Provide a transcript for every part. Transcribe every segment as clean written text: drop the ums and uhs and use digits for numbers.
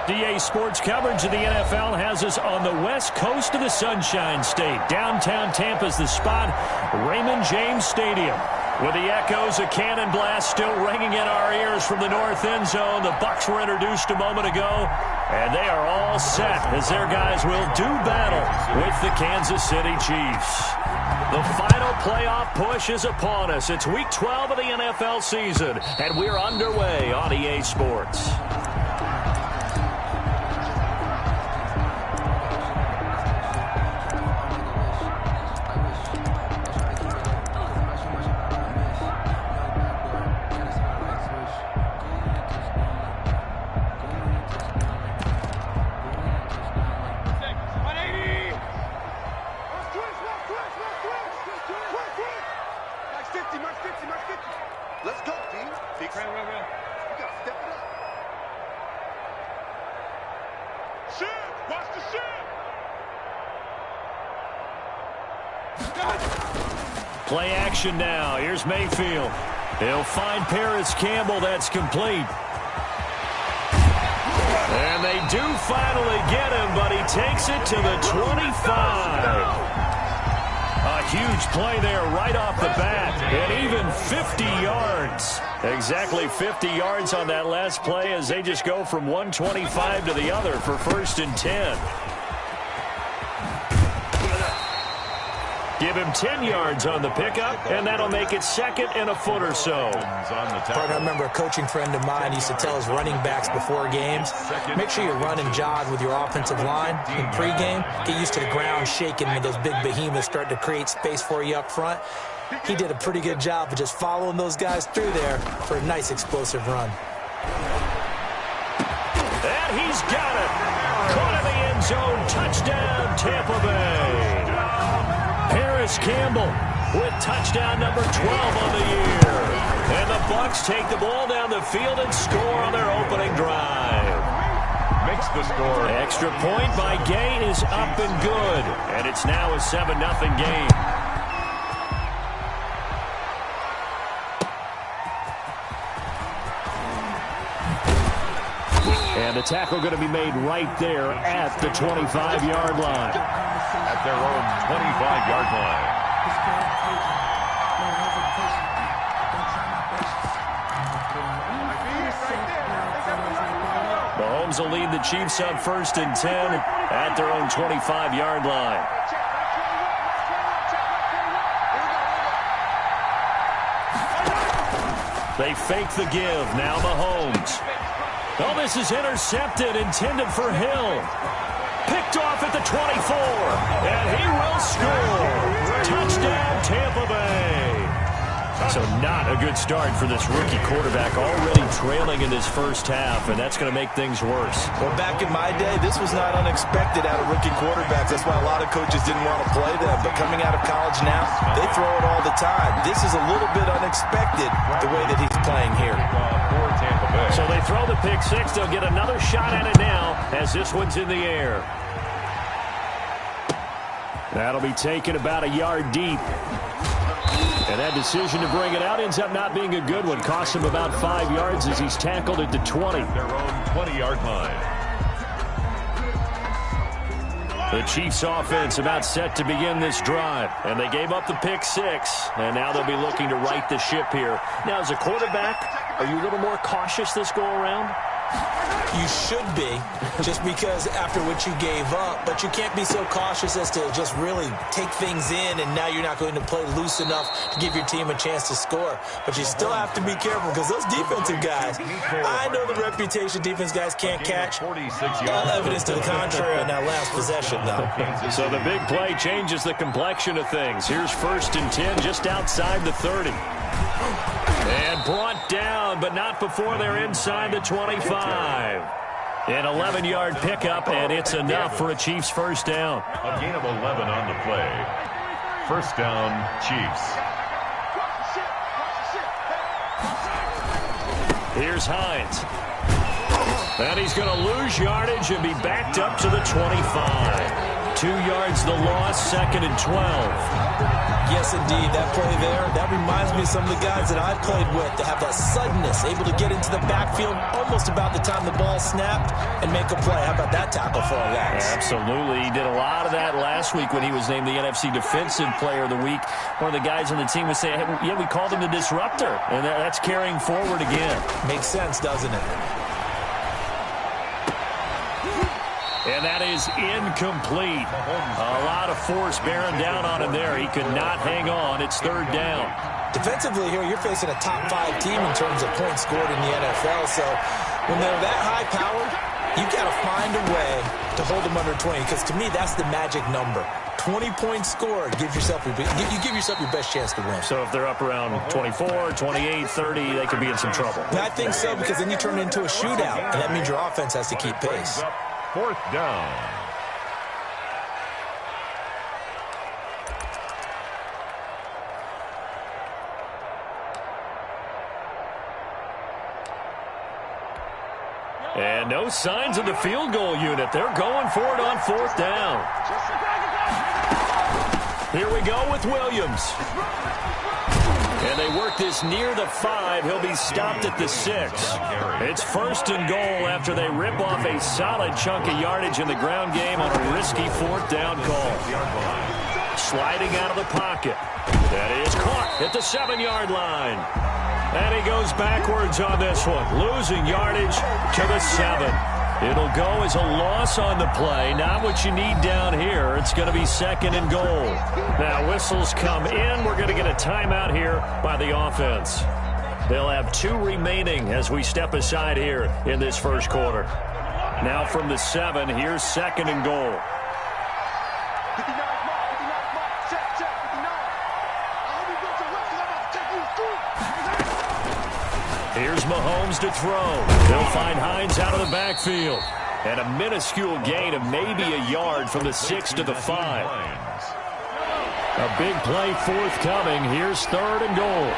DA Sports coverage of the NFL has us on the west coast of the Sunshine State. Downtown Tampa's the spot, Raymond James Stadium. With the echoes of cannon blast still ringing in our ears from the north end zone, the Bucs were introduced a moment ago, and they are all set as their guys will do battle with the Kansas City Chiefs. The final playoff push is upon us. It's Week 12 of the NFL season, and we're underway on EA Sports. Let's go, team. Fix it. You gotta step it up. Shit! Watch the shit! Play action now. Here's Mayfield. He'll find Paris Campbell. That's complete. And they do finally get him, but he takes it to the 25. A huge play there right off the bat, and even 50 yards. Exactly 50 yards on that last play as they just go from 125 to the other for 1st and 10. Give him 10 yards on the pickup, and that'll make it 2nd and a foot or so. I remember a coaching friend of mine used to tell his running backs before games, make sure you run and jog with your offensive line in pregame. Get used to the ground shaking when those big behemoths start to create space for you up front. He did a pretty good job of just following those guys through there for a nice explosive run. And he's got it. Caught in the end zone. Touchdown, Tampa Bay. Paris Campbell with touchdown number 12 on the year. And the Bucs take the ball down the field and score on their opening drive. Makes the score. Extra point by Gay is up and good. And it's now a 7-0 game. And the tackle going to be made right there at the 25-yard line. At their own 25-yard line. Mahomes will lead the Chiefs on 1st and 10 at their own 25-yard line. They fake the give. Now Mahomes. Oh, this is intercepted, intended for Hill. Picked off at the 24, and he will score. Touchdown, Tampa Bay. So not a good start for this rookie quarterback, already trailing in this first half, and that's going to make things worse. Well, back in my day, this was not unexpected out of rookie quarterbacks. That's why a lot of coaches didn't want to play them. But coming out of college now, they throw it all the time. This is a little bit unexpected, the way that he's playing here. So they throw the pick six. They'll get another shot at it now as this one's in the air. That'll be taken about a yard deep. And that decision to bring it out ends up not being a good one. Costs him about 5 yards as he's tackled at the 20. Their own 20-yard line. The Chiefs offense about set to begin this drive. And they gave up the pick six. And now they'll be looking to right the ship here. Now, as a quarterback, are you a little more cautious this go-around? You should be, just because after what you gave up, but you can't be so cautious as to just really take things in, and now you're not going to play loose enough to give your team a chance to score. But you still have to be careful because those defensive guys, I know the reputation defense guys can't catch. Evidence to the contrary on that last possession, though. So the big play changes the complexion of things. Here's 1st and 10 just outside the 30. And brought down, but not before they're inside the 25. An 11-yard pickup, and it's enough for a Chiefs first down. A gain of 11 on the play. First down, Chiefs. Here's Hines. And he's going to lose yardage and be backed up to the 25. 2 yards the loss, 2nd and 12. Yes, indeed. That play there, that reminds me of some of the guys that I played with that have that suddenness, able to get into the backfield almost about the time the ball snapped and make a play. How about that tackle for a loss? Absolutely. He did a lot of that last week when he was named the NFC Defensive Player of the Week. One of the guys on the team was saying, hey, yeah, we called him the disruptor, and that's carrying forward again. Makes sense, doesn't it? And that is incomplete. A lot of force bearing down on him there. He could not hang on. It's 3rd down. Defensively here, you're facing a top 5 team in terms of points scored in the NFL. So when they're that high powered, you got to find a way to hold them under 20. Because to me, that's the magic number. 20 points scored. You give yourself your best chance to win. So if they're up around 24, 28, 30, they could be in some trouble. I think so, because then you turn it into a shootout, and that means your offense has to keep pace. 4th down. And no signs of the field goal unit. They're going for it on 4th down. Here we go with Williams. And they work this near the 5. He'll be stopped at the 6. It's 1st and goal after they rip off a solid chunk of yardage in the ground game on a risky 4th down call. Sliding out of the pocket. That is caught at the 7-yard line. And he goes backwards on this one, losing yardage to the 7. It'll go as a loss on the play. Not what you need down here. It's going to be 2nd and goal. Now whistles come in. We're going to get a timeout here by the offense. They'll have 2 remaining as we step aside here in this first quarter. Now from the 7, here's 2nd and goal. Here's Mahomes to throw. They'll find Hines out of the backfield. And a minuscule gain of maybe a yard from the 6 to the 5. A big play forthcoming. Here's 3rd and goal.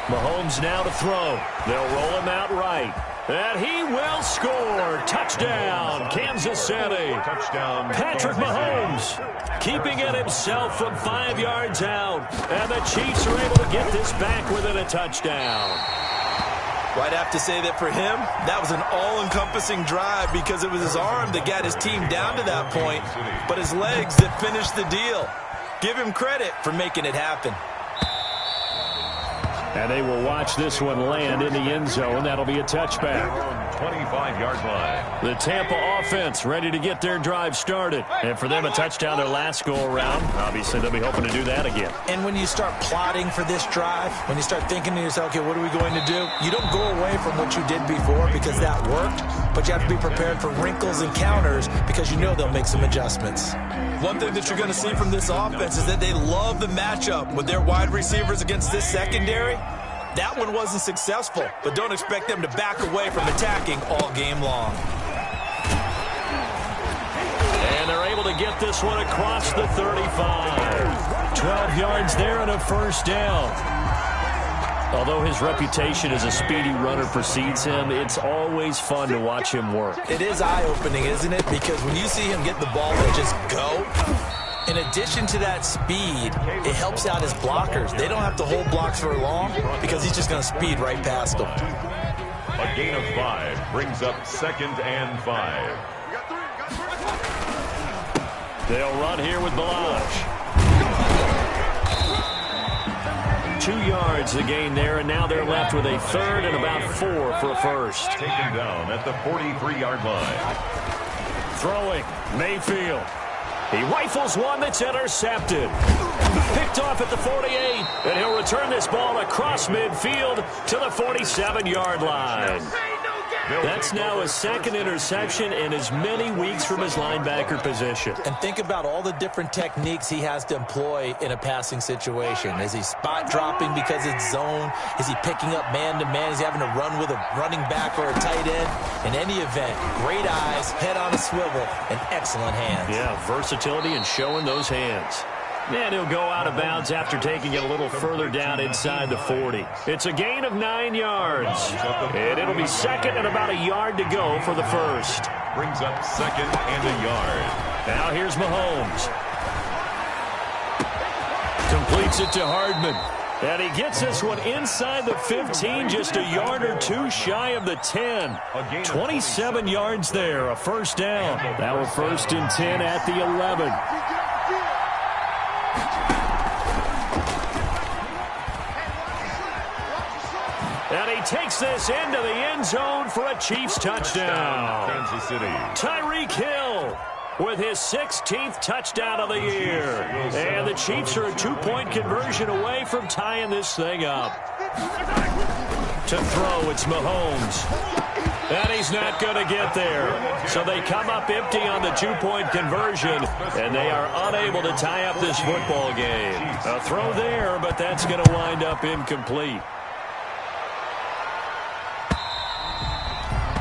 Mahomes now to throw. They'll roll him out right. And he will score. Touchdown, Kansas City. Touchdown, Patrick Mahomes keeping it himself from 5 yards out. And the Chiefs are able to get this back within a touchdown. Well, I'd have to say that for him, that was an all-encompassing drive because it was his arm that got his team down to that point, but his legs that finished the deal. Give him credit for making it happen. And they will watch this one land in the end zone. That'll be a touchback. 25-yard line. The Tampa offense ready to get their drive started. And for them, a touchdown their last go-around. Obviously, they'll be hoping to do that again. And when you start plotting for this drive, when you start thinking to yourself, okay, what are we going to do? You don't go away from what you did before because that worked, but you have to be prepared for wrinkles and counters because you know they'll make some adjustments. One thing that you're going to see from this offense is that they love the matchup with their wide receivers against this secondary. That one wasn't successful, but don't expect them to back away from attacking all game long. And they're able to get this one across the 35. 12 yards there and a 1st down. Although his reputation as a speedy runner precedes him, it's always fun to watch him work. It is eye-opening, isn't it? Because when you see him get the ball and just go, in addition to that speed, it helps out his blockers. They don't have to hold blocks for long because he's just going to speed right past them. A gain of 5 brings up 2nd and 5. They'll run here with Balaj. 2 yards the gain there, and now they're left with a 3rd and about 4 for a 1st. Taken down at the 43-yard line. Throwing, Mayfield. He rifles one that's intercepted. Picked off at the 48, and he'll return this ball across midfield to the 47-yard line. That's now his 2nd interception in as many weeks from his linebacker position. And think about all the different techniques he has to employ in a passing situation. Is he spot dropping because it's zone? Is he picking up man-to-man? Is he having to run with a running back or a tight end? In any event, great eyes, head on a swivel, and excellent hands. Yeah, versatility and showing those hands. And he'll go out of bounds after taking it a little further down inside the 40. It's a gain of 9 yards. And it'll be 2nd and about a yard to go for the 1st. Brings up 2nd and a yard. Now here's Mahomes. Completes it to Hardman. And he gets this one inside the 15, just a yard or two shy of the 10. 27 yards there, a first down. Now a 1st and 10 at the 11. And he takes this into the end zone for a Chiefs touchdown. Kansas City. Tyreek Hill with his 16th touchdown of the year. And the Chiefs are a 2-point conversion away from tying this thing up. To throw, it's Mahomes. And he's not going to get there. So they come up empty on the 2-point conversion, and they are unable to tie up this football game. A throw there, but that's going to wind up incomplete.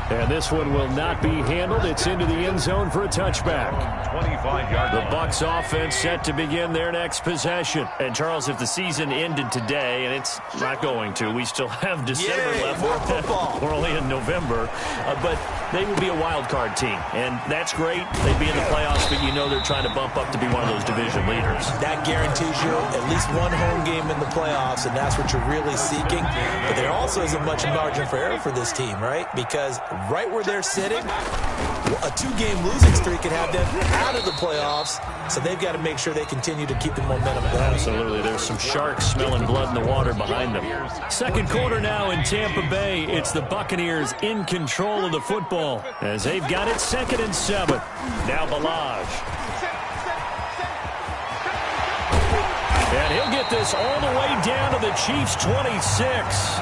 And this one will not be handled. It's into the end zone for a touchback. 25-yard The Bucs offense set to begin their next possession. And, Charles, if the season ended today, and it's not going to, we still have December left. More football. We're only in November. But they would be a wild card team. And that's great. They'd be in the playoffs, but you know they're trying to bump up to be one of those division leaders. That guarantees you at least one home game in the playoffs, and that's what you're really seeking. But there also isn't much margin for error for this team, right? Because right where they're sitting, a 2-game losing streak could have them out of the playoffs, so they've got to make sure they continue to keep the momentum going. Absolutely. There's some sharks smelling blood in the water behind them. Second quarter now in Tampa Bay. It's the Buccaneers in control of the football as they've got it 2nd and 7. Now Balaj. And he'll get this all the way down to the Chiefs' 26.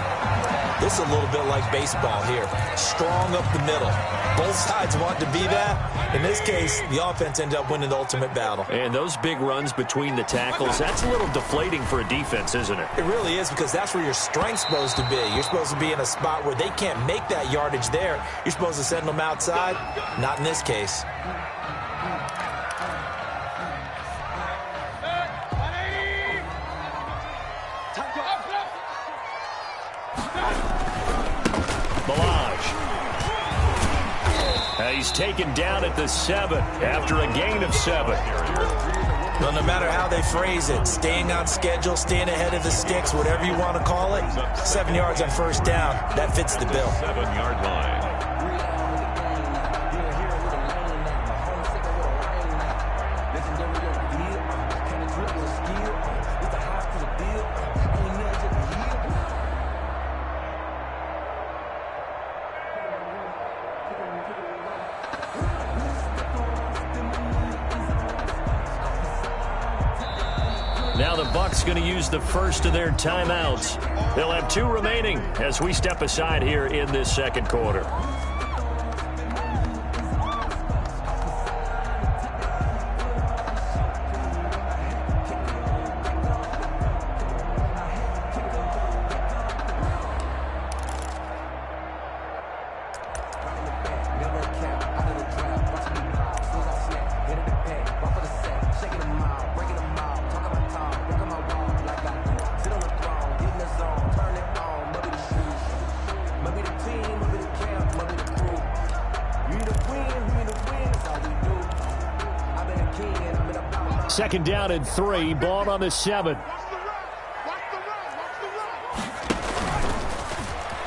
This is a little bit like baseball here. Strong up the middle. Both sides want to be that. In this case, the offense ended up winning the ultimate battle. And those big runs between the tackles, that's a little deflating for a defense, isn't it? It really is, because that's where your strength's supposed to be. You're supposed to be in a spot where they can't make that yardage there. You're supposed to send them outside. Not in this case. He's taken down at the 7 after a gain of 7. Well, no matter how they phrase it, staying on schedule, staying ahead of the sticks, whatever you want to call it, 7 yards on first down, that fits the bill. 7-yard line. Now the Bucs going to use the first of their timeouts. They'll have 2 remaining as we step aside here in this second quarter. Second down and 3, ball on the 7.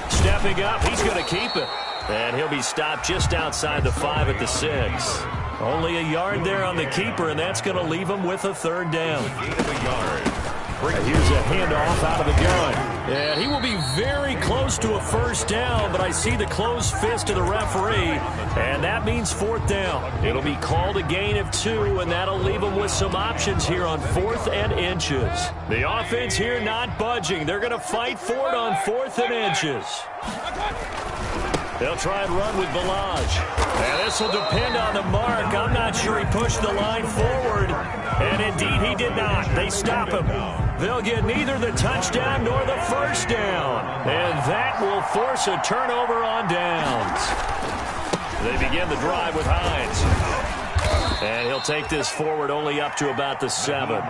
Stepping up, he's going to keep it. And he'll be stopped just outside the 5 at the 6. Only a yard there on the keeper, and that's going to leave him with a 3rd down. And here's a handoff out of the gun. And he will be very close to a first down, but I see the closed fist of the referee, and that means 4th down. It'll be called a gain of 2, and that'll leave him with some options here on 4th and inches. The offense here not budging. They're going to fight for it on 4th and inches. They'll try and run with Balaj. And this will depend on the mark. I'm not sure he pushed the line forward. And indeed he did not. They stop him. They'll get neither the touchdown nor the first down. And that will force a turnover on downs. They begin the drive with Hines. And he'll take this forward only up to about the 7.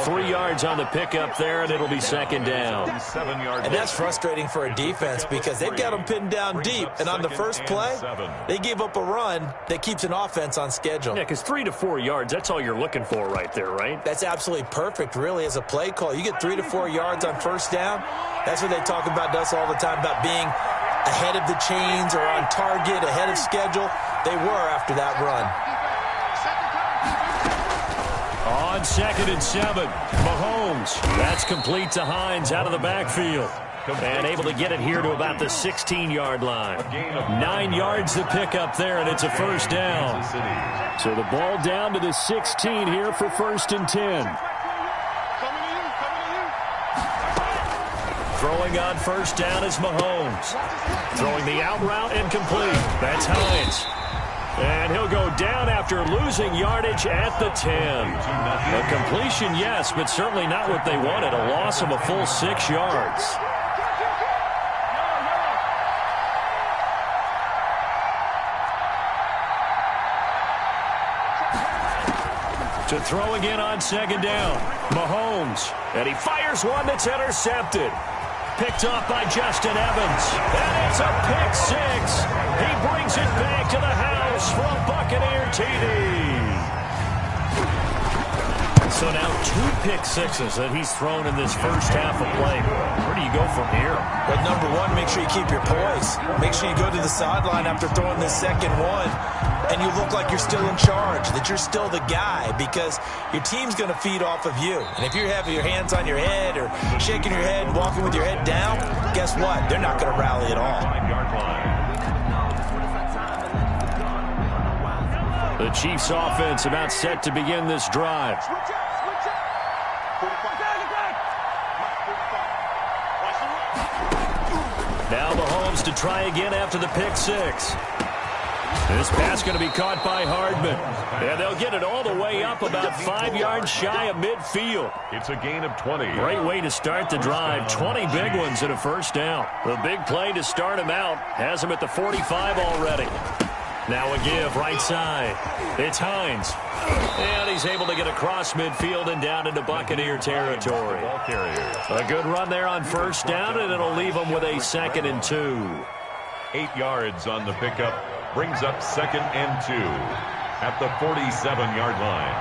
3 yards on the pickup there, and it'll be second down. And that's frustrating for a defense because they've got them pinned down deep, and on the first play, they gave up a run that keeps an offense on schedule. Yeah, because 3 to 4 yards, that's all you're looking for right there, right? That's absolutely perfect, really, as a play call. You get 3 to 4 yards on first down. That's what they talk about to us all the time, about being ahead of the chains or on target, ahead of schedule. They were after that run. On 2nd and 7, Mahomes. That's complete to Hines out of the backfield. And able to get it here to about the 16-yard line. 9 yards to pick up there, and it's a first down. So the ball down to the 16 here for 1st and 10. Throwing on first down is Mahomes. Throwing the out route incomplete. That's Hines. And he'll go down after losing yardage at the 10. A completion, yes, but certainly not what they wanted. A loss of a full 6 yards. To throw again on 2nd down. Mahomes. And he fires one that's intercepted. Picked off by Justin Evans. And it's a pick 6. He brings it back to the house for a Buccaneer TD. So now 2 pick sixes that he's thrown in this first half of play. Where do you go from here? Well, number one, make sure you keep your poise. Make sure you go to the sideline after throwing this second one, and you look like you're still in charge, that you're still the guy, because your team's going to feed off of you. And if you're having your hands on your head or shaking your head, walking with your head down, guess what? They're not going to rally at all. The Chiefs offense about set to begin this drive. Now Mahomes to try again after the pick 6. This pass going to be caught by Hardman. And they'll get it all the way up about 5 yards shy of midfield. It's a gain of 20. Great way to start the drive. 20 big ones and a first down. The big play to start him out. Has him at the 45 already. Now a give right side. It's Hines. And he's able to get across midfield and down into Buccaneer territory. A good run there on first down, and it'll leave him with a 2nd and 2. 8 yards on the pickup. Brings up 2nd and 2 at the 47-yard line.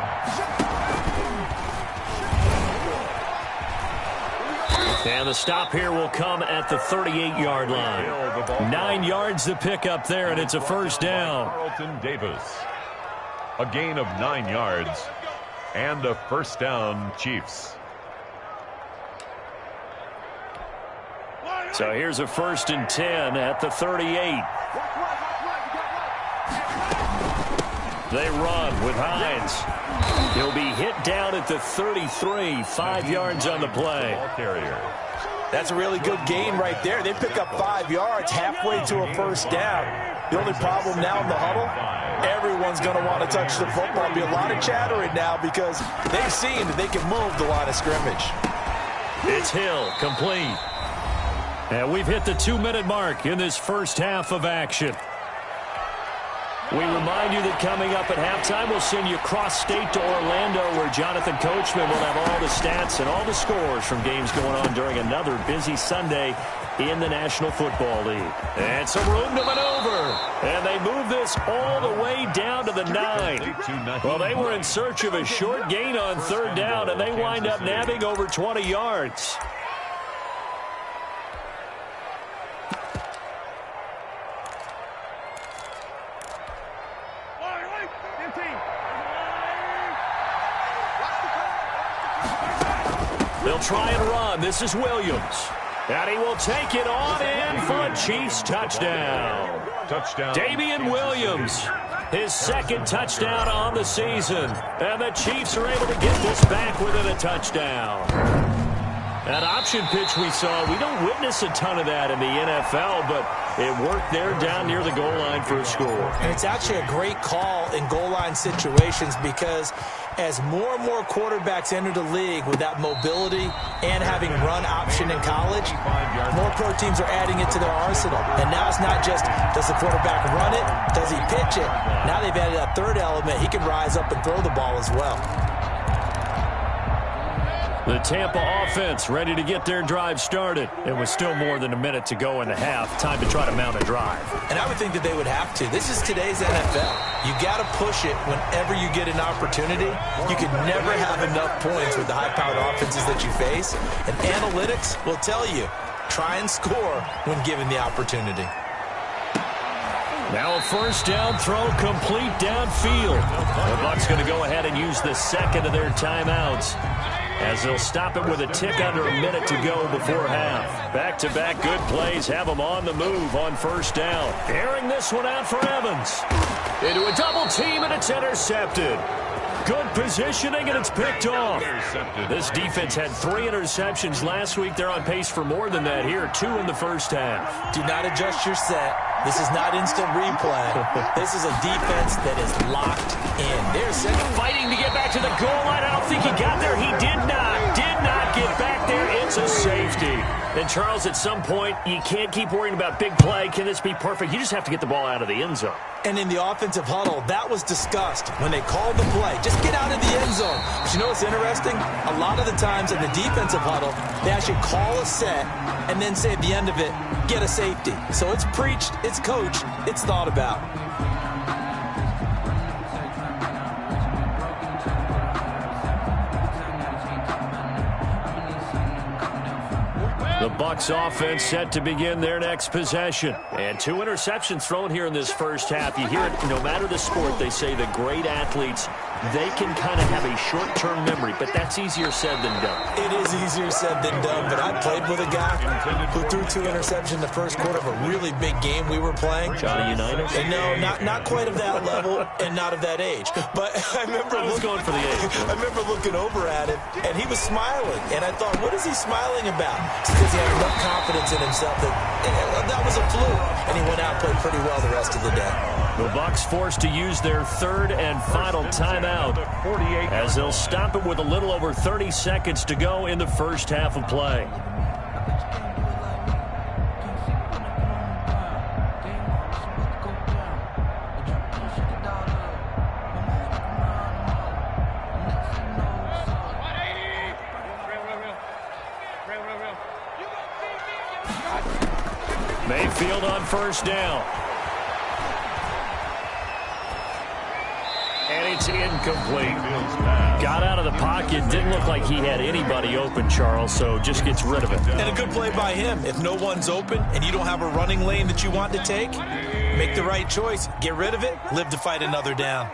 And the stop here will come at the 38-yard line. 9 yards to pick up there, and it's a first down. Carlton Davis. A gain of 9 yards and a first down, Chiefs. So here's a 1st and 10 at the 38. They run with Hines. He'll be hit down at the 33, 5 yards on the play. That's a really good gain right there. They pick up 5 yards halfway to a first down. The only problem now in the huddle, everyone's going to want to touch the football. There'll be a lot of chattering now because they've seen that they can move the line of scrimmage. It's Hill, complete. And we've hit the 2-minute mark in this first half of action. We remind you that coming up at halftime, we'll send you cross-state to Orlando, where Jonathan Coachman will have all the stats and all the scores from games going on during another busy Sunday in the National Football League. And some room to maneuver. And they move this all the way down to the 9. Well, they were in search of a short gain on third down, and they wind up nabbing over 20 yards. They'll try and run. This is Williams. And he will take it on in for a Chiefs touchdown. Damian Williams, his 2nd touchdown on the season. And the Chiefs are able to get this back within a touchdown. That option pitch we saw, we don't witness a ton of that in the NFL, but it worked there down near the goal line for a score. And it's actually a great call in goal line situations because as more and more quarterbacks enter the league with that mobility and having run option in college, more pro teams are adding it to their arsenal. And now it's not just, does the quarterback run it? Does he pitch it? Now they've added a third element. He can rise up and throw the ball as well. The Tampa offense ready to get their drive started. It was still more than a minute to go in the half. Time to try to mount a drive. And I would think that they would have to. This is today's NFL. You got to push it whenever you get an opportunity. You can never have enough points with the high-powered offenses that you face. And analytics will tell you, try and score when given the opportunity. Now a first down throw complete downfield. The Bucs going to go ahead and use the second of their timeouts, as they'll stop it with a tick under a minute to go before half. Back-to-back good plays have them on the move on first down. Airing this one out for Evans. Into a double team, and it's intercepted. Good positioning, and it's picked off. This defense had 3 interceptions last week. They're on pace for more than that here, 2 in the first half. Do not adjust your set. This is not instant replay. This is a defense that is locked in. There's fighting to get back to the goal line. I don't think he got there. He did not get back there. It's a safety. And, Charles, at some point, you can't keep worrying about big play. Can this be perfect? You just have to get the ball out of the end zone. And in the offensive huddle, that was discussed when they called the play. Just get out of the end zone. But you know what's interesting? A lot of the times in the defensive huddle, they actually call a set and then say at the end of it, get a safety. So it's preached, it's coached, it's thought about. The Bucs offense set to begin their next possession. And 2 interceptions thrown here in this first half. You hear it, no matter the sport, they say the great athletes, they can kind of have a short-term memory, but that's easier said than done. It is easier said than done, but I played with a guy who threw 2 interceptions in the first quarter of a really big game we were playing. Johnny Unitas? No, not quite of that level and not of that age. But I remember going for the age. I remember looking over at him, and he was smiling. And I thought, what is he smiling about? It's because he had enough confidence in himself that was a fluke. And he went out and played pretty well the rest of the day. The Bucs forced to use their third and final timeout, as they'll stop it with a little over 30 seconds to go in the first half of play. Mayfield on first down. And it's incomplete. Got out of the pocket. Didn't look like he had anybody open, Charles, so just gets rid of it. And a good play by him. If no one's open and you don't have a running lane that you want to take, make the right choice. Get rid of it. Live to fight another down.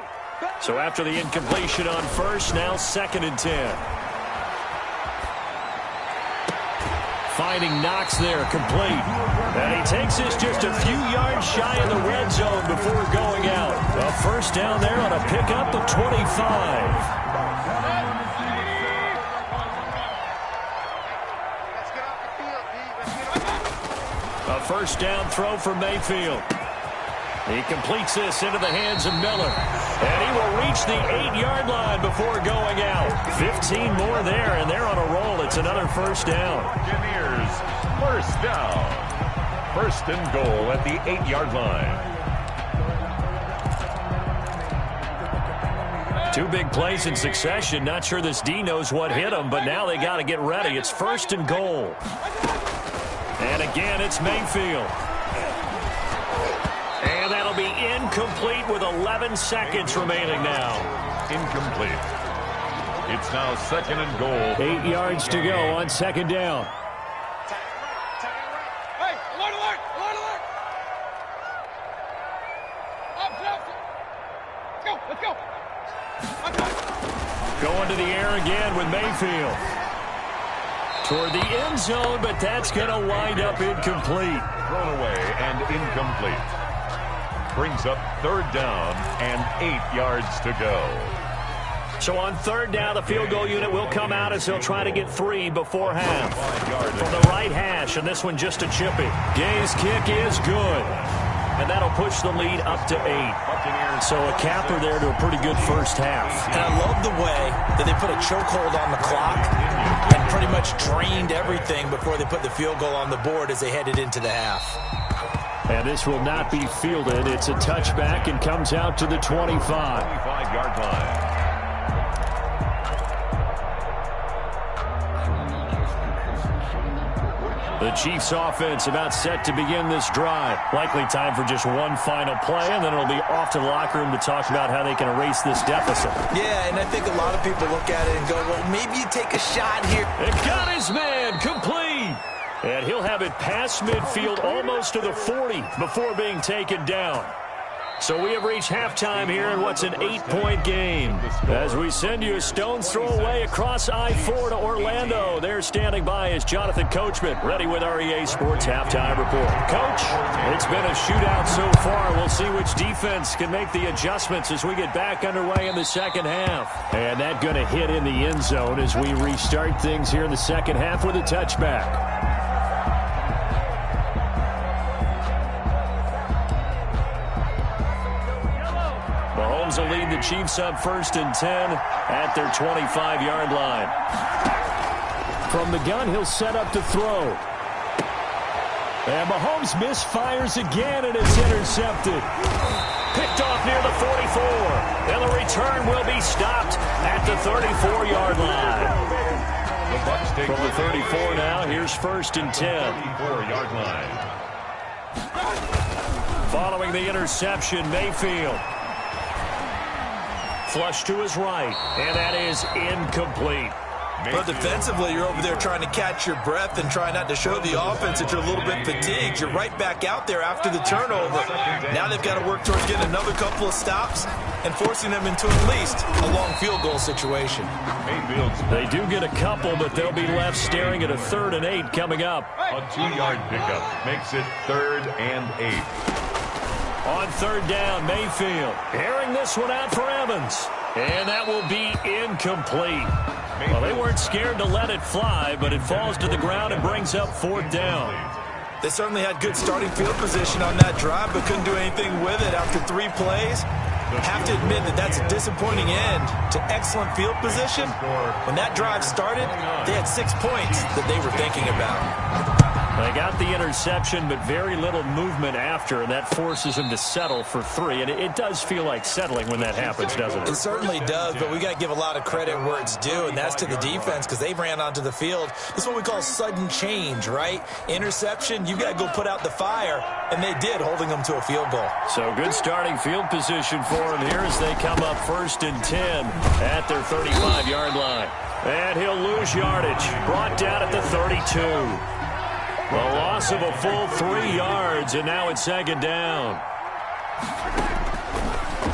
So after the incompletion on first, now 2nd and 10. Finding Knox there, complete. And he takes this just a few yards shy of the red zone before going out. A first down there on a pickup of 25. A first down throw for Mayfield. He completes this into the hands of Miller. And he will reach the 8-yard line before going out. 15 more there, and they're on a roll. It's another first down. Buccaneers, first down. First and goal at the 8-yard line. 2 big plays in succession. Not sure this D knows what hit him, but now they got to get ready. It's first and goal. And again, it's Mayfield. And that'll be incomplete with 11 seconds remaining now. Incomplete. It's now 2nd and goal. 8 yards to go on 2nd down. Hey, alert, alert, alert, alert. Let's go. Going to the air again with Mayfield. Toward the end zone, but that's going to wind up incomplete. Thrown away and incomplete. Brings up 3rd down and 8 yards to go. So on 3rd down, the field goal unit will come out as they'll try to get 3 before half. From the right hash, and this one just a chippy. Gay's kick is good. and that'll push the lead up to 8. So a capper there to a pretty good first half. And I love the way that they put a chokehold on the clock and pretty much drained everything before they put the field goal on the board as they headed into the half. And this will not be fielded. It's a touchback and comes out to the 25. 25-yard line. The Chiefs offense about set to begin this drive. Likely time for just one final play, and then it'll be off to the locker room to talk about how they can erase this deficit. Yeah, and I think a lot of people look at it and go, well, maybe you take a shot here. It got his man complete. And he'll have it past midfield almost to the 40 before being taken down. So we have reached halftime here in what's an 8-point game. As we send you a stone's throw away across I-4 to Orlando. There standing by is Jonathan Coachman, ready with our EA Sports Halftime Report. Coach, it's been a shootout so far. We'll see which defense can make the adjustments as we get back underway in the second half. And that going to hit in the end zone as we restart things here in the second half with a touchback. Mahomes will lead the Chiefs up 1st and 10 at their 25-yard line. From the gun, he'll set up to throw. And Mahomes misfires again, and it's intercepted. Picked off near the 44. And the return will be stopped at the 34-yard line. The Bucs take from the 34 now, here's 1st and 10. 34-yard line. Following the interception, Mayfield. Flush to his right, and that is incomplete. But defensively, you're over there trying to catch your breath and try not to show the offense that you're a little bit fatigued. You're right back out there after the turnover. Now they've got to work towards getting another couple of stops and forcing them into at least a long field goal situation. They do get a couple, but they'll be left staring at a 3rd and 8 coming up. A 2-yard pickup makes it 3rd and 8. On 3rd down, Mayfield airing this one out for Evans. And that will be incomplete. Well, they weren't scared to let it fly, but it falls to the ground and brings up 4th down. They certainly had good starting field position on that drive, but couldn't do anything with it after 3 plays. Have to admit that that's a disappointing end to excellent field position. When that drive started, they had 6 points that they were thinking about. They got the interception, but very little movement after, and that forces him to settle for 3. And it does feel like settling when that happens, doesn't it? It certainly does, but we got to give a lot of credit where it's due, and that's to the defense because they ran onto the field. This is what we call sudden change, right? Interception, you got to go put out the fire, and they did, holding them to a field goal. So good starting field position for them here as they come up 1st and 10 at their 35-yard line. And he'll lose yardage, brought down at the 32. A loss of a full 3 yards, and now it's 2nd down.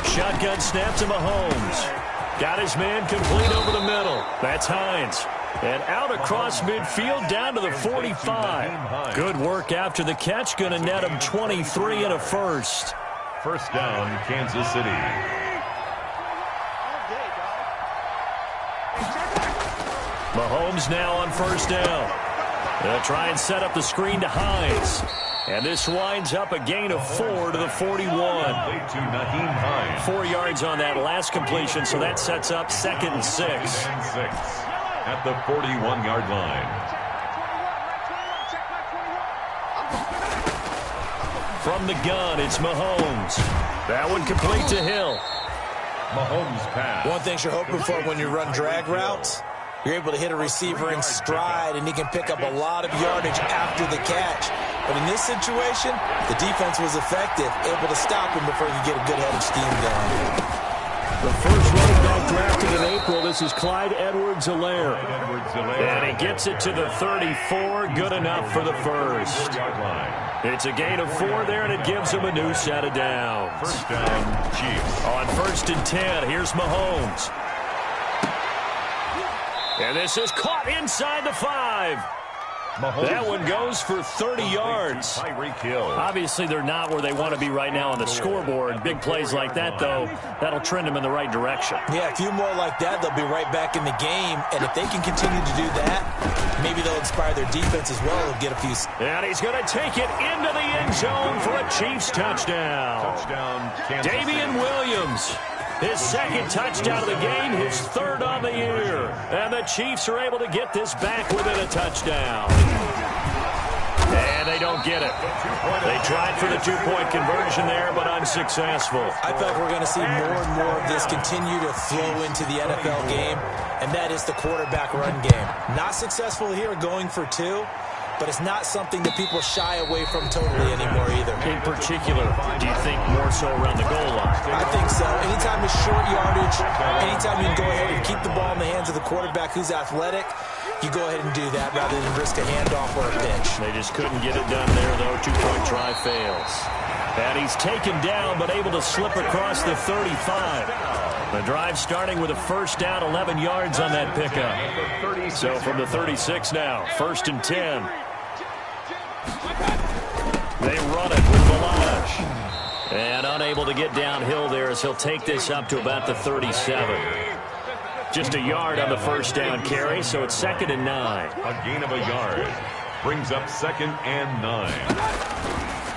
Shotgun snap to Mahomes. Got his man complete over the middle. That's Hines. And out across midfield down to the 45. Good work after the catch. Going to net him 23 and a first. 1st down, Kansas City. Mahomes now on 1st down. They'll try and set up the screen to Hines. And this winds up a gain of 4 to the 41. 4 yards on that last completion, so that sets up 2nd and 6. At the 41-yard line. From the gun, it's Mahomes. That one complete to Hill. Mahomes pass. One thing you're hoping for when you run drag routes, you're able to hit a receiver in stride, and he can pick up a lot of yardage after the catch. But in this situation, the defense was effective, able to stop him before he could get a good head of steam going. The first running back drafted in April, this is Clyde Edwards-Helaire. And he gets it to the 34, good enough for the first. It's a gain of 4 there, and it gives him a new set of downs. 1st down, Chiefs. On 1st and 10, here's Mahomes. And this is caught inside the 5. That one goes for 30 yards. Obviously, they're not where they want to be right now on the scoreboard. Big plays like that, though, that'll trend them in the right direction. Yeah, a few more like that, they'll be right back in the game. And if they can continue to do that, maybe they'll inspire their defense as well and get a few. And he's going to take it into the end zone for a Chiefs touchdown. Damian Williams. His second touchdown of the game, his third on the year. And the Chiefs are able to get this back within a touchdown. And they don't get it. They tried for the two-point conversion there, but unsuccessful. I felt we're going to see more and more of this continue to flow into the NFL game, and that is the quarterback run game. Not successful here going for two, but it's not something that people shy away from totally anymore either. In particular, do you think more so around the goal line? I think so. Anytime it's short yardage, anytime you can go ahead and keep the ball in the hands of the quarterback who's athletic, you go ahead and do that rather than risk a handoff or a pitch. They just couldn't get it done there, though. Two-point try fails. And he's taken down, but able to slip across the 35. The drive starting with a first down, 11 yards on that pickup. So from the 36 now, 1st and 10. They run it with Balaj. And unable to get downhill there as he'll take this up to about the 37. Just a yard on the first down carry, so it's 2nd and 9. A gain of a yard brings up 2nd and 9.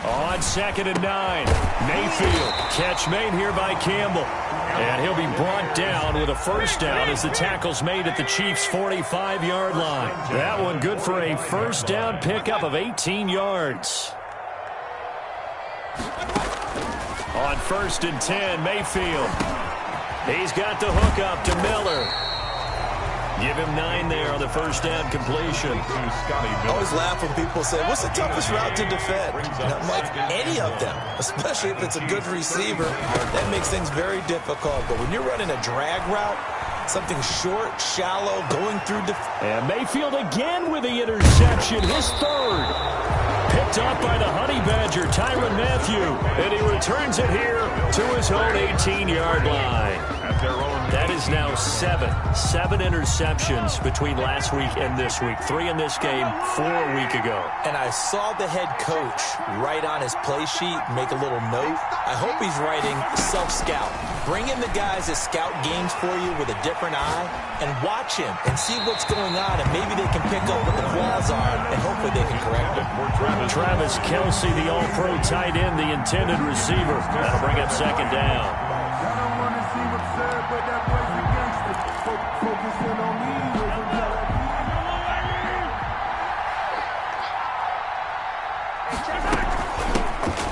On 2nd and 9, Mayfield. Catch made here by Campbell. And he'll be brought down with a first down as the tackle's made at the Chiefs' 45-yard line. That one good for a first down pickup of 18 yards. On 1st and 10, Mayfield. He's got the hook up to Miller. Give him 9 there on the first down completion. I always laugh when people say, what's the toughest route to defend? And I'm like, any of them, especially if it's a good receiver. That makes things very difficult. But when you're running a drag route, something short, shallow, going through. And Mayfield again with the interception, his third. Picked up by the Honey Badger, Tyrann Mathieu. And he returns it here to his own 18-yard line. That is now 7 interceptions between last week and this week. 3 in this game, 4 a week ago. And I saw the head coach write on his play sheet, make a little note. I hope he's writing self-scout. Bring in the guys that scout games for you with a different eye and watch him and see what's going on, and maybe they can pick up what the flaws are, and hopefully they can correct them. Travis Kelce, the all-pro tight end, the intended receiver. That'll bring up 2nd down.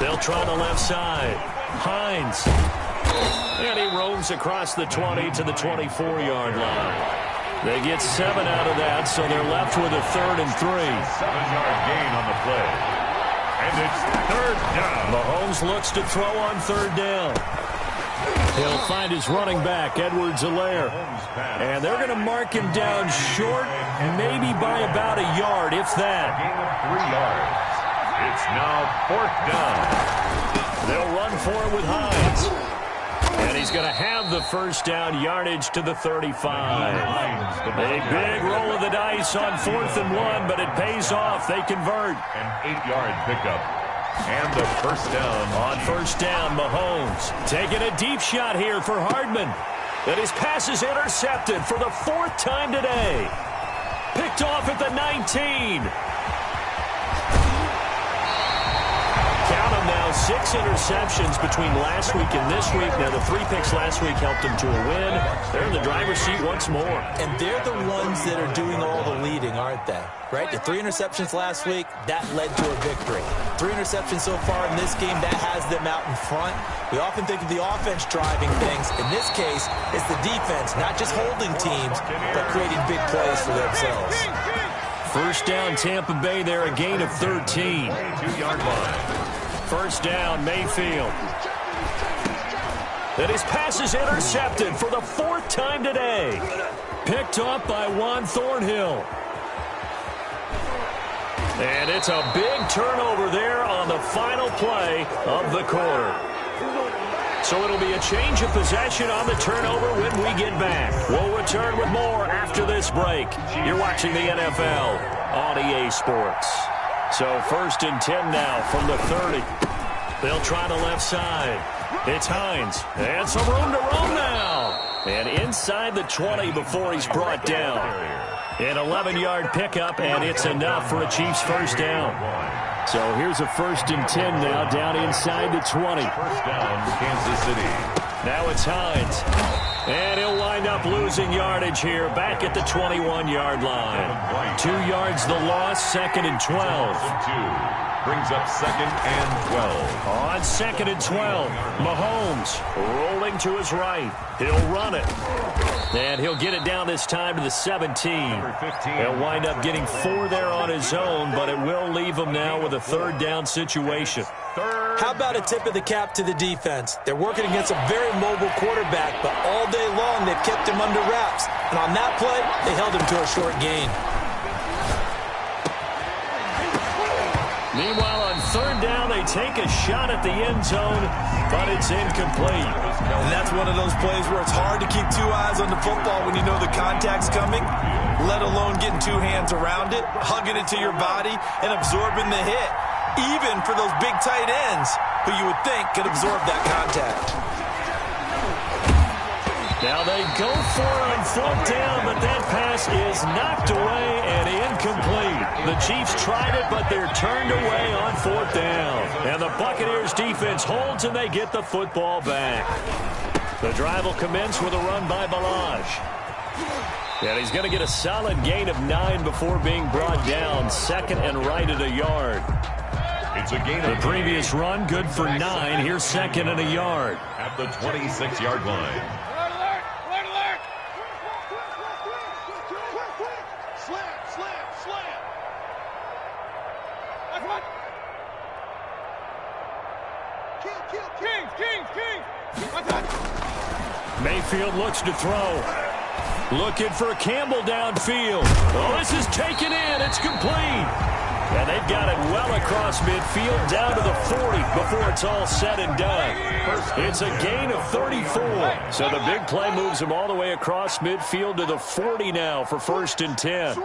They'll try the left side. Hines. And he roams across the 20 to the 24-yard line. They get 7 out of that, so they're left with a 3rd and 3. 7-yard gain on the play. And it's 3rd down. Mahomes looks to throw on 3rd down. He'll find his running back, Edwards-Helaire. And they're going to mark him down short, maybe by about a yard, if that. Gain of 3 yards. It's now 4th down. They'll run for it with Hines. And he's going to have the first down, yardage to the 35. A big roll of the dice on 4th and 1, but it pays off. They convert. An 8-yard pickup. And the first down. On first down, Mahomes taking a deep shot here for Hardman. And his pass is intercepted for the 4th time today. Picked off at the 19. Count them now, 6 interceptions between last week and this week. Now, the 3 picks last week helped them to a win. They're in the driver's seat once more. And they're the ones that are doing all the leading, aren't they? Right? The 3 interceptions last week, that led to a victory. 3 interceptions so far in this game, that has them out in front. We often think of the offense driving things. In this case, it's the defense, not just holding teams, but creating big plays for themselves. First down, Tampa Bay there, a gain of 13. 2-yard line. First down, Mayfield. And his pass is intercepted for the 4th time today. Picked up by Juan Thornhill. And it's a big turnover there on the final play of the quarter. So it'll be a change of possession on the turnover when we get back. We'll return with more after this break. You're watching the NFL on EA Sports. So 1st and 10 now from the 30. They'll try the left side. It's Hines. And some room to roam now. And inside the 20 before he's brought down. An 11-yard pickup, and it's enough for a Chiefs first down. So here's a 1st and 10 now down inside the 20. First down, Kansas City. Now it's Hines. And he'll wind up losing yardage here back at the 21-yard line. 2 yards the loss, 2nd and 12. Brings up 2nd and 12. On 2nd and 12, Mahomes rolling to his right. He'll run it. And he'll get it down this time to the 17. He'll wind up getting 4 there on his own, but it will leave him now with a 3rd down situation. How about a tip of the cap to the defense? They're working against a very mobile quarterback, but all day long they've kept him under wraps. And on that play, they held him to a short gain. Meanwhile, on 3rd down, they take a shot at the end zone, but it's incomplete. And that's one of those plays where it's hard to keep 2 eyes on the football when you know the contact's coming, let alone getting 2 hands around it, hugging it to your body, and absorbing the hit. Even for those big tight ends who you would think could absorb that contact. Now they go for it on 4th down, but that pass is knocked away and incomplete. The Chiefs tried it, but they're turned away on 4th down. And the Buccaneers defense holds, and they get the football back. The drive will commence with a run by Balaj. And he's going to get a solid gain of 9 before being brought down. 2nd and right at a yard. It's a gain The of previous run, good for 9. Here's 2nd and a yard. at the 26-yard line. Alert, alert! Alert, alert! Slam, slam, slam! That's what? Kings! That's what? Mayfield looks to throw. Looking for Campbell downfield. Oh, this is taken in. It's complete. And they've got it well across midfield down to the 40 before it's all said and done. It's a gain of 34. So the big play moves him all the way across midfield to the 40 now for 1st and 10.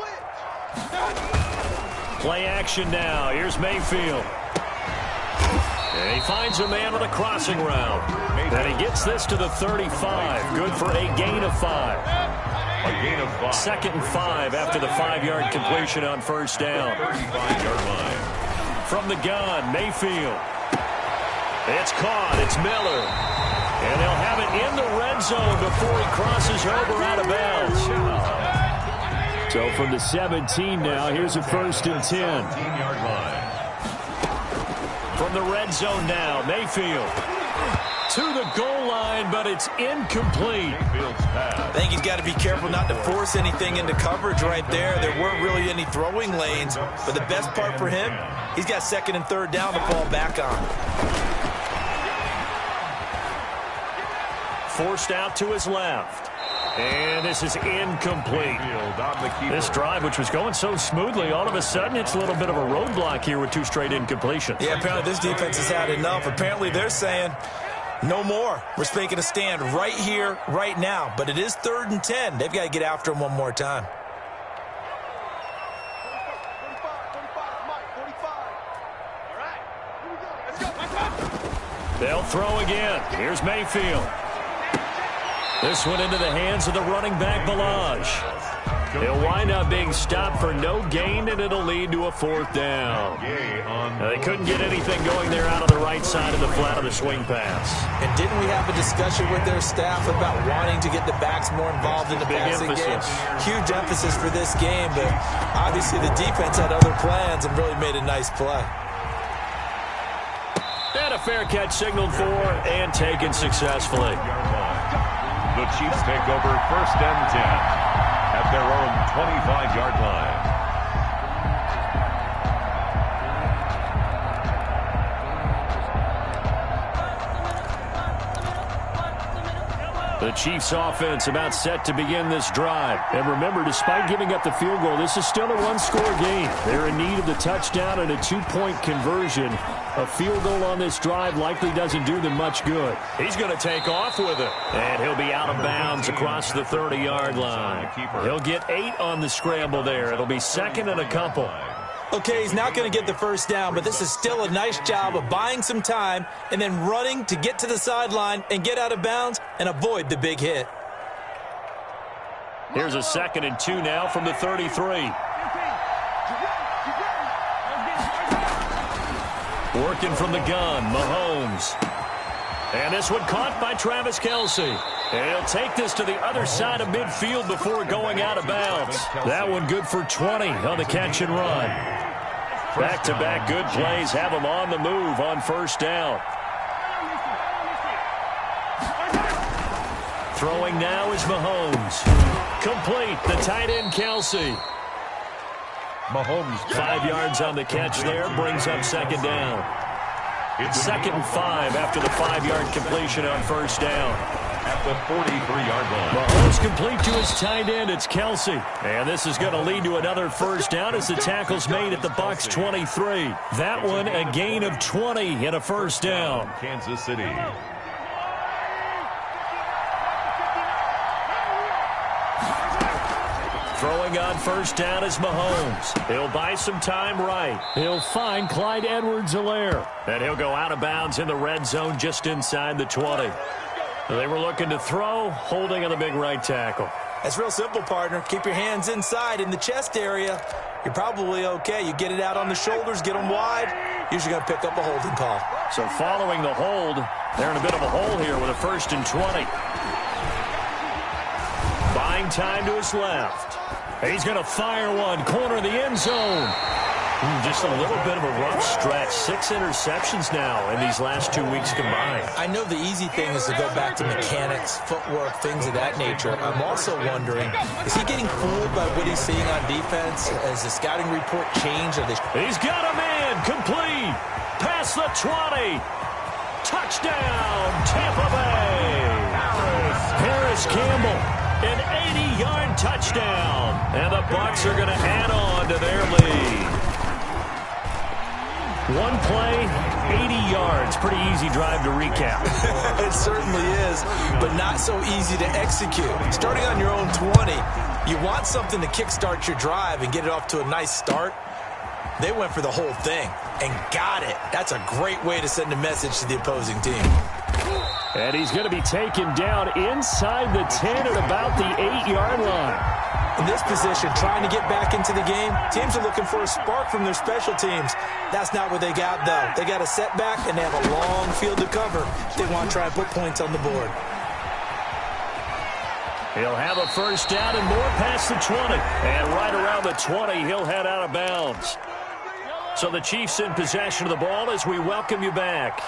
Play action now. Here's Mayfield. And he finds a man on a crossing route. And he gets this to the 35. Good for a gain of 5. A gain of 5. 2nd and 5 after the 5-yard completion on 1st down. 35-yard line. From the gun, Mayfield. It's caught. It's Miller. And they'll have it in the red zone before he crosses over out of bounds. So from the 17 now, here's a 1st and 10. 15-yard line. From the red zone now, Mayfield. To the goal line, but it's incomplete. Mayfield's pass. I think he's got to be careful not to force anything into coverage right there. There weren't really any throwing lanes, but the best part for him, he's got 2nd and 3rd down to fall back on. Forced out to his left. And this is incomplete. This drive, which was going so smoothly, all of a sudden it's a little bit of a roadblock here with 2 straight incompletions. Yeah, apparently this defense has had enough. Apparently they're saying, no more. We're making a stand right here, right now. But it is 3rd and 10. They've got to get after him one more time. They'll throw again. Here's Mayfield. This one into the hands of the running back, Balaj. He'll wind up being stopped for no gain, and it'll lead to a 4th down. Now, they couldn't get anything going there out of the right side of the flat of the swing pass. And didn't we have a discussion with their staff about wanting to get the backs more involved in the passing game? Huge emphasis for this game, but obviously the defense had other plans and really made a nice play. And a fair catch signaled for and taken successfully. The Chiefs take over 1st and 10 at their own 25-yard line. The Chiefs offense about set to begin this drive. And remember, despite giving up the field goal, this is still a one-score game. They're in need of the touchdown and a two-point conversion. A field goal on this drive likely doesn't do them much good. He's going to take off with it. And he'll be out of bounds across the 30-yard line. He'll get 8 on the scramble there. It'll be second and a couple. Okay, he's not going to get the first down, but this is still a nice job of buying some time and then running to get to the sideline and get out of bounds and avoid the big hit. Here's a 2nd and 2 now from the 33. Working from the gun, Mahomes. And this one caught by Travis Kelce. And he'll take this to the other side of midfield before going out of bounds. That one good for 20 on the catch and run. Back-to-back good plays have him on the move on first down. Throwing now is Mahomes. Complete, the tight end Kelce. Mahomes. 5 yards on the catch there, brings up second down. It's 2nd and 5 after the 5-yard completion on first down. At the 43-yard line. Mahomes complete to his tight end. It's Kelce. And this is going to lead to another first down as the tackle's made at the Bucs 23. That one a gain of 20 and a first down. Kansas City. Throwing on first down is Mahomes. He'll buy some time right. He'll find Clyde Edwards-Helaire. And he'll go out of bounds in the red zone just inside the 20. They were looking to throw, holding on the big right tackle. That's real simple, partner. Keep your hands inside in the chest area. You're probably okay. You get it out on the shoulders, get them wide. Usually going to pick up a holding call. So following the hold, they're in a bit of a hole here with a 1st and 20. Buying time to his left. He's going to fire one, corner of the end zone. Just a little bit of a rough stretch. 6 interceptions now in these last 2 weeks combined. I know the easy thing is to go back to mechanics, footwork, things of that nature. I'm also wondering, is he getting fooled by what he's seeing on defense? Has the scouting report changed? He's got a man, complete. Past the 20. Touchdown, Tampa Bay. Harris Campbell, an 80-yard touchdown. And the Bucs are going to add on to their lead. One play, 80 yards. Pretty easy drive to recap. It certainly is, but not so easy to execute. Starting on your own 20, you want something to kickstart your drive and get it off to a nice start. They went for the whole thing and got it. That's a great way to send a message to the opposing team. And he's going to be taken down inside the 10 at about the 8-yard line. In this position, trying to get back into the game, teams are looking for a spark from their special teams. That's not what they got, though. They got a setback, and they have a long field to cover. They want to try and put points on the board. He'll have a first down and more past the 20. And right around the 20, he'll head out of bounds. So the Chiefs in possession of the ball as we welcome you back.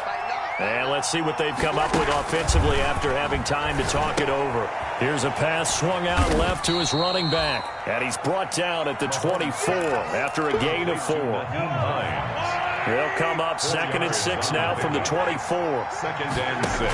And let's see what they've come up with offensively after having time to talk it over. Here's a pass swung out left to his running back. And he's brought down at the 24 after a gain of 4. He'll come up 2nd and 6 now from the 24. 2nd and 6.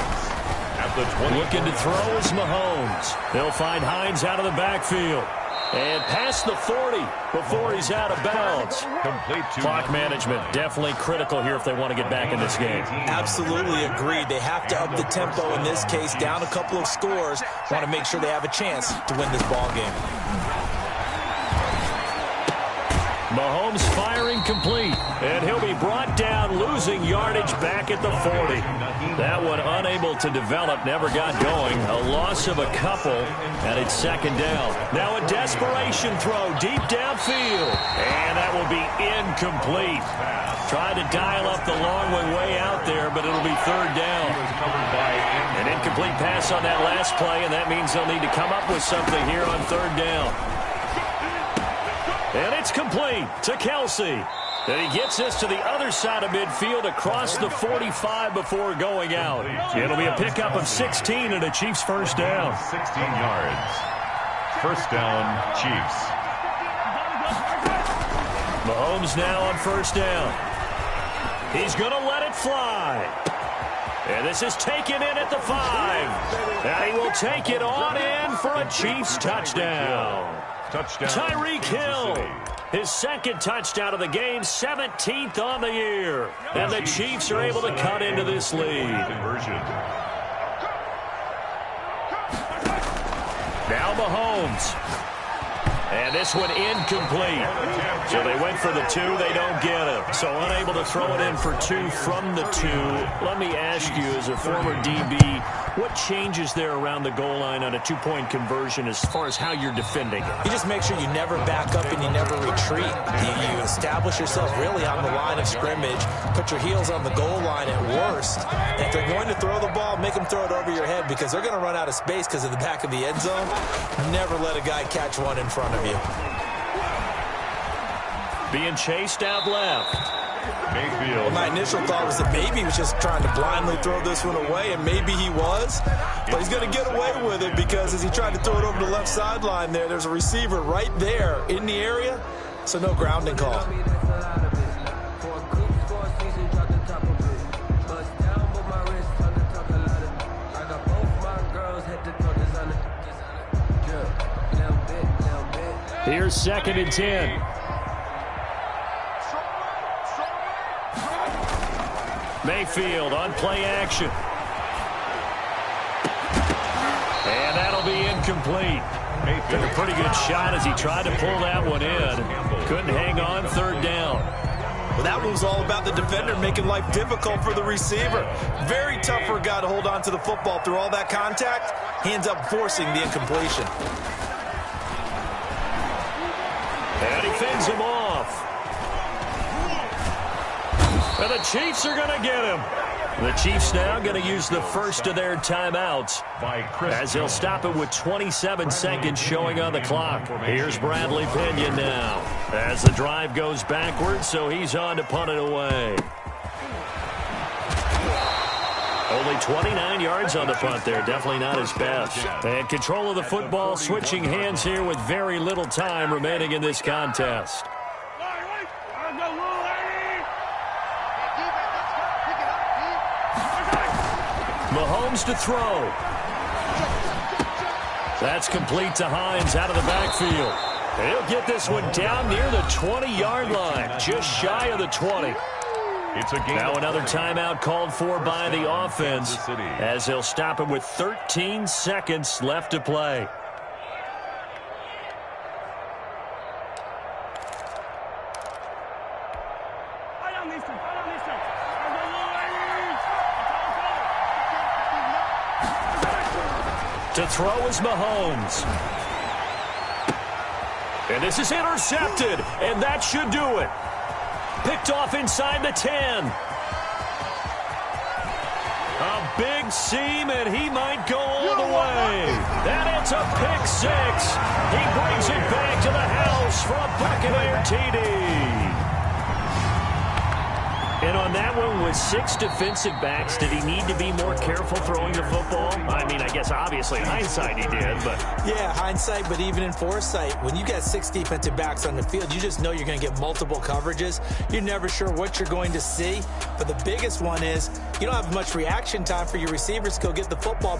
At the 20. Looking to throw is Mahomes. They'll find Hines out of the backfield. And past the 40 before he's out of bounds. Complete to Clock management definitely critical here if they want to get back in this game. Absolutely agreed. They have to up the tempo in this case, down a couple of scores. Want to make sure they have a chance to win this ball game. Mahomes firing complete. And he'll be brought down, losing yardage back at the 40. That one unable to develop, never got going. A loss of a couple, and it's 2nd down. Now a desperation throw deep downfield. And that will be incomplete. Tried to dial up the long way out there, but it'll be 3rd down. An incomplete pass on that last play, and that means they'll need to come up with something here on 3rd down. And it's complete to Kelce. And he gets this to the other side of midfield across the 45 before going out. It'll be a pickup of 16 and a Chiefs first down. 16 yards. First down, Chiefs. Mahomes now on first down. He's going to let it fly. And And this is taken in at the 5. And he will take it on in for a Chiefs touchdown. Tyreek Hill, his second touchdown of the game, 17th on the year. And the Chiefs are able to cut into this lead. Now Mahomes. And this one incomplete. So they went for the 2. They don't get it. So unable to throw it in for 2 from the 2. Let me ask you, as a former DB, what changes there around the goal line on a 2-point conversion as far as how you're defending it? You just make sure you never back up and you never retreat. You establish yourself really on the line of scrimmage, put your heels on the goal line at worst. And if they're going to throw the ball, make them throw it over your head because they're going to run out of space because of the back of the end zone. Never let a guy catch one in front of you. Being chased out left. Mayfield. Well, my initial thought was that maybe he was just trying to blindly throw this one away, and maybe he was. But he's going to get away with it because as he tried to throw it over the left sideline there's a receiver right there in the area, so no grounding call. Here's 2nd and 10. Mayfield on play action. And that'll be incomplete. Took a pretty good shot as he tried to pull that one in. Couldn't hang on, 3rd down. Well, that was all about the defender making life difficult for the receiver. Very tough for a guy to hold on to the football through all that contact. Hands up forcing the incompletion. And he fends him off. And the Chiefs are going to get him. The Chiefs now going to use the first of their timeouts as they'll stop it with 27 seconds showing on the clock. Here's Bradley Pinion now as the drive goes backwards, so he's on to punt it away. Only 29 yards on the punt there. Definitely not his best. And control of the football, switching hands here with very little time remaining in this contest. Mahomes to throw. That's complete to Hines out of the backfield. He'll get this one down near the 20-yard line, just shy of the 20. Now another timeout called for by the offense as they'll stop it with 13 seconds left to play. To throw is Mahomes. And this is intercepted, and that should do it. Picked off inside the 10. A big seam, and he might go all the way. And it's a pick 6. He brings it back to the house for a Buccaneer TD. And on that one, with 6 defensive backs, did he need to be more careful throwing the football? I mean, I guess obviously in hindsight he did, but... Yeah, hindsight, but even in foresight, when you got 6 defensive backs on the field, you just know you're going to get multiple coverages. You're never sure what you're going to see. But the biggest one is you don't have much reaction time for your receivers to go get the football